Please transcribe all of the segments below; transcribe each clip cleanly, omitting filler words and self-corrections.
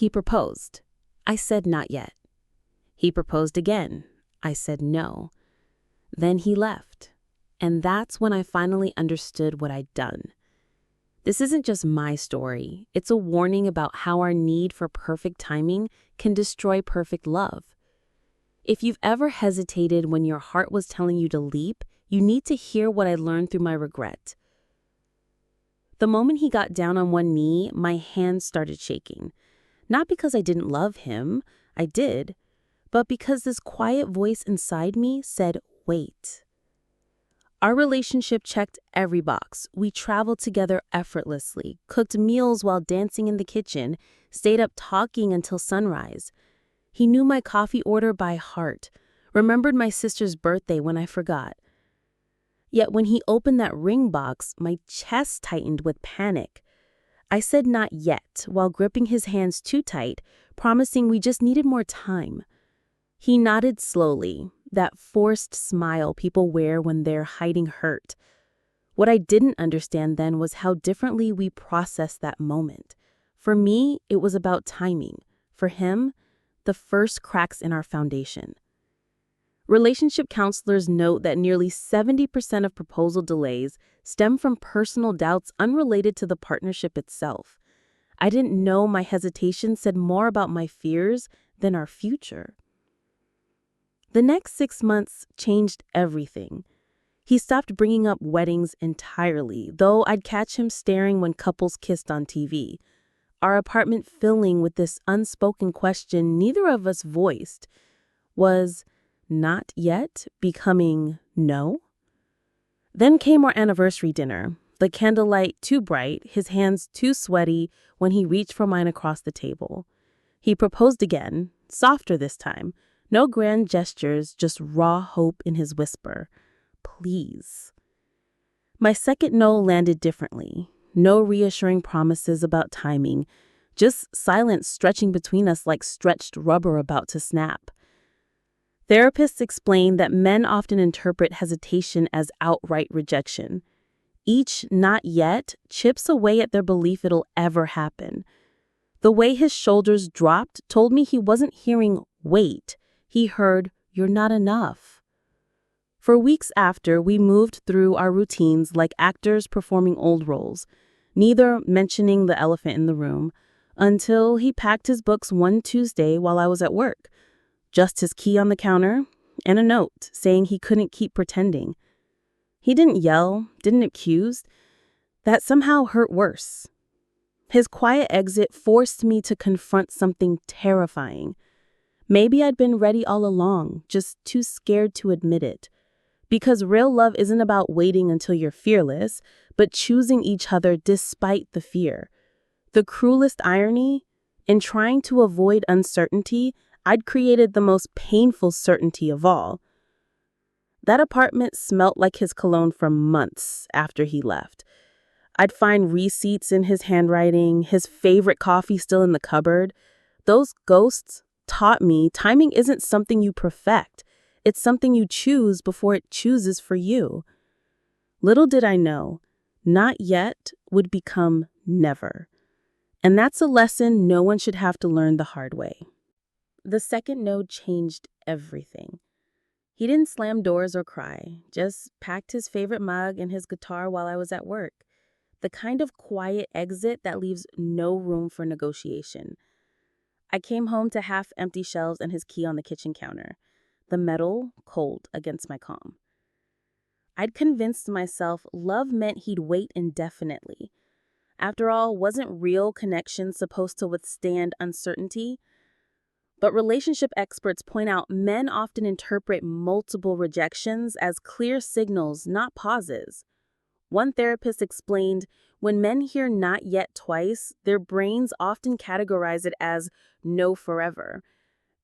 He proposed. I said not yet. He proposed again. I said no. Then he left. And that's when I finally understood what I'd done. This isn't just my story. It's a warning about how our need for perfect timing can destroy perfect love. If you've ever hesitated when your heart was telling you to leap, you need to hear what I learned through my regret. The moment he got down on one knee, my hands started shaking. Not because I didn't love him, I did, but because this quiet voice inside me said, wait. Our relationship checked every box. We traveled together effortlessly, cooked meals while dancing in the kitchen, stayed up talking until sunrise. He knew my coffee order by heart, remembered my sister's birthday when I forgot. Yet when he opened that ring box, my chest tightened with panic. I said not yet, while gripping his hands too tight, promising we just needed more time. He nodded slowly, that forced smile people wear when they're hiding hurt. What I didn't understand then was how differently we processed that moment. For me, it was about timing. For him, the first cracks in our foundation. Relationship counselors note that nearly 70% of proposal delays stem from personal doubts unrelated to the partnership itself. I didn't know my hesitation said more about my fears than our future. The next 6 months changed everything. He stopped bringing up weddings entirely, though I'd catch him staring when couples kissed on TV. Our apartment filling with this unspoken question neither of us voiced. Was not yet becoming no? Then came our anniversary dinner, the candlelight too bright, his hands too sweaty when he reached for mine across the table. He proposed again, softer this time. No grand gestures, just raw hope in his whisper. Please. My second no landed differently. No reassuring promises about timing. Just silence stretching between us like stretched rubber about to snap. Therapists explain that men often interpret hesitation as outright rejection. Each not yet chips away at their belief it'll ever happen. The way his shoulders dropped told me he wasn't hearing wait. He heard, you're not enough. For weeks after, we moved through our routines like actors performing old roles, neither mentioning the elephant in the room, until he packed his books one Tuesday while I was at work. Just his key on the counter and a note saying he couldn't keep pretending. He didn't yell, didn't accuse. That somehow hurt worse. His quiet exit forced me to confront something terrifying. Maybe I'd been ready all along, just too scared to admit it. Because real love isn't about waiting until you're fearless, but choosing each other despite the fear. The cruelest irony, in trying to avoid uncertainty, I'd created the most painful certainty of all. That apartment smelt like his cologne for months after he left. I'd find receipts in his handwriting, his favorite coffee still in the cupboard. Those ghosts taught me timing isn't something you perfect. It's something you choose before it chooses for you. Little did I know, not yet would become never. And that's a lesson no one should have to learn the hard way. The second no changed everything. He didn't slam doors or cry, just packed his favorite mug and his guitar while I was at work. The kind of quiet exit that leaves no room for negotiation. I came home to half-empty shelves and his key on the kitchen counter, the metal cold against my calm. I'd convinced myself love meant he'd wait indefinitely. After all, wasn't real connection supposed to withstand uncertainty? But relationship experts point out men often interpret multiple rejections as clear signals, not pauses. One therapist explained, when men hear not yet twice, their brains often categorize it as no forever.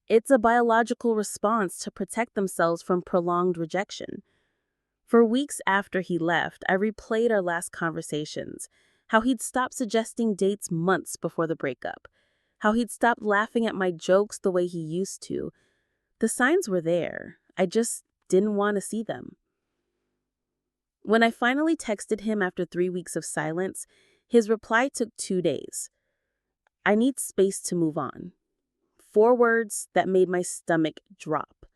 It's a biological response to protect themselves from prolonged rejection. For weeks after he left, I replayed our last conversations, how he'd stopped suggesting dates months before the breakup, how he'd stopped laughing at my jokes the way he used to. The signs were there. I just didn't want to see them. When I finally texted him after 3 weeks of silence, his reply took 2 days. I need space to move on. 4 words that made my stomach drop.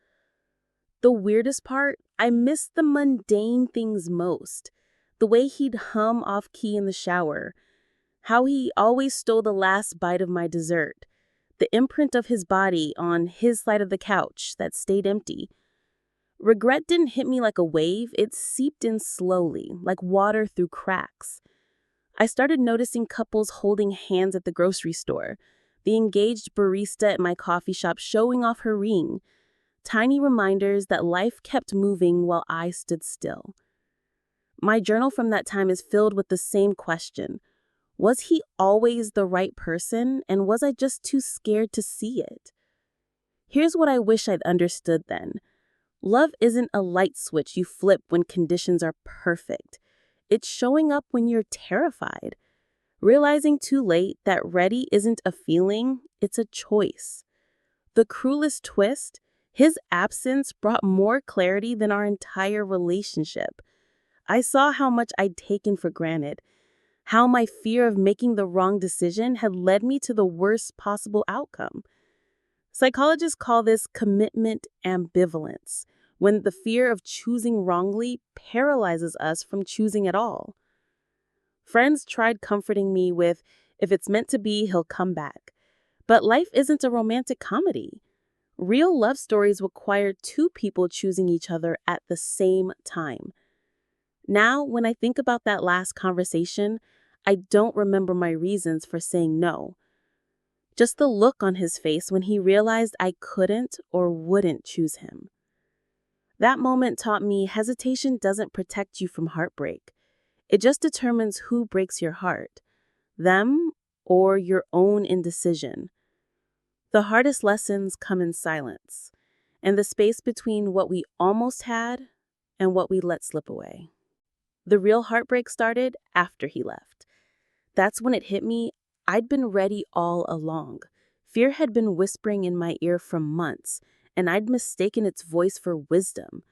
The weirdest part, I missed the mundane things most. The way he'd hum off key in the shower, how he always stole the last bite of my dessert, the imprint of his body on his side of the couch that stayed empty. Regret didn't hit me like a wave, it seeped in slowly, like water through cracks. I started noticing couples holding hands at the grocery store, the engaged barista at my coffee shop showing off her ring, tiny reminders that life kept moving while I stood still. My journal from that time is filled with the same question. Was he always the right person, and was I just too scared to see it? Here's what I wish I'd understood then. Love isn't a light switch you flip when conditions are perfect. It's showing up when you're terrified. Realizing too late that ready isn't a feeling, it's a choice. The cruelest twist, his absence brought more clarity than our entire relationship. I saw how much I'd taken for granted, how my fear of making the wrong decision had led me to the worst possible outcome. Psychologists call this commitment ambivalence, when the fear of choosing wrongly paralyzes us from choosing at all. Friends tried comforting me with, if it's meant to be, he'll come back. But life isn't a romantic comedy. Real love stories require two people choosing each other at the same time. Now, when I think about that last conversation, I don't remember my reasons for saying no. Just the look on his face when he realized I couldn't or wouldn't choose him. That moment taught me hesitation doesn't protect you from heartbreak. It just determines who breaks your heart, them or your own indecision. The hardest lessons come in silence, and the space between what we almost had and what we let slip away. The real heartbreak started after he left. That's when it hit me. I'd been ready all along. Fear had been whispering in my ear for months, and I'd mistaken its voice for wisdom.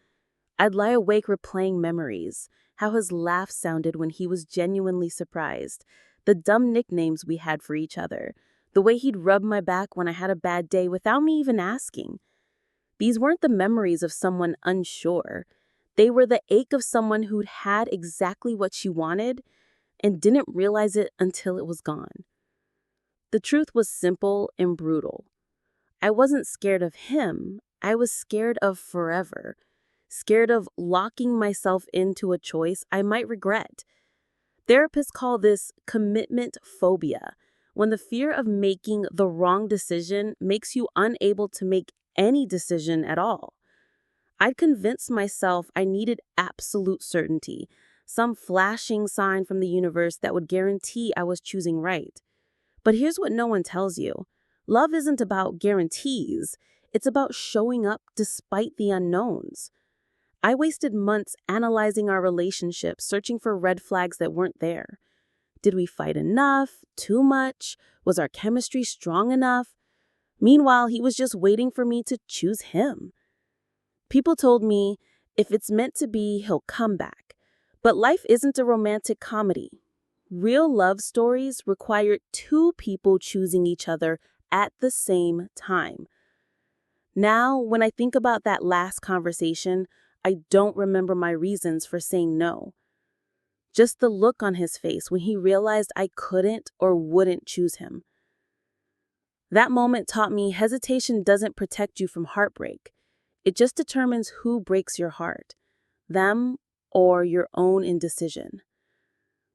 I'd lie awake replaying memories, how his laugh sounded when he was genuinely surprised, the dumb nicknames we had for each other, the way he'd rub my back when I had a bad day without me even asking. These weren't the memories of someone unsure. They were the ache of someone who'd had exactly what she wanted and didn't realize it until it was gone. The truth was simple and brutal. I wasn't scared of him. I was scared of forever. Scared of locking myself into a choice I might regret. Therapists call this commitment phobia, when the fear of making the wrong decision makes you unable to make any decision at all. I'd convinced myself I needed absolute certainty, some flashing sign from the universe that would guarantee I was choosing right. But here's what no one tells you. Love isn't about guarantees. It's about showing up despite the unknowns. I wasted months analyzing our relationship, searching for red flags that weren't there. Did we fight enough? Too much? Was our chemistry strong enough? Meanwhile, he was just waiting for me to choose him. People told me, if it's meant to be, he'll come back. But life isn't a romantic comedy. Real love stories require two people choosing each other at the same time. Now, when I think about that last conversation, I don't remember my reasons for saying no. Just the look on his face when he realized I couldn't or wouldn't choose him. That moment taught me hesitation doesn't protect you from heartbreak. It just determines who breaks your heart, them or your own indecision.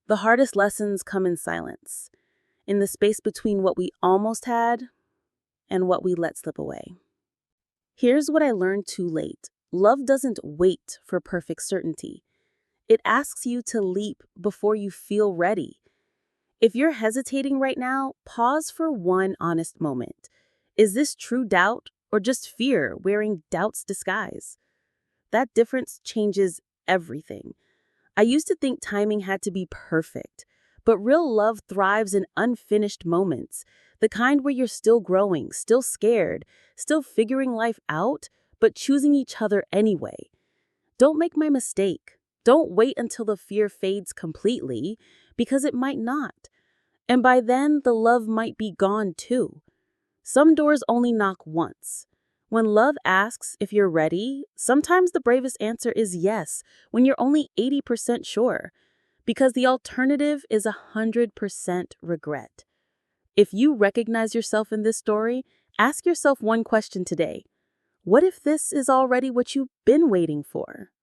The hardest lessons come in silence, in the space between what we almost had and what we let slip away. Here's what I learned too late. Love doesn't wait for perfect certainty. It asks you to leap before you feel ready. If you're hesitating right now, pause for one honest moment. Is this true doubt or just fear wearing doubt's disguise? That difference changes everything. I used to think timing had to be perfect, but real love thrives in unfinished moments, the kind where you're still growing, still scared, still figuring life out, but choosing each other anyway. Don't make my mistake. Don't wait until the fear fades completely, because it might not. And by then, the love might be gone too. Some doors only knock once. When love asks if you're ready, sometimes the bravest answer is yes, when you're only 80% sure, because the alternative is 100% regret. If you recognize yourself in this story, ask yourself one question today. What if this is already what you've been waiting for?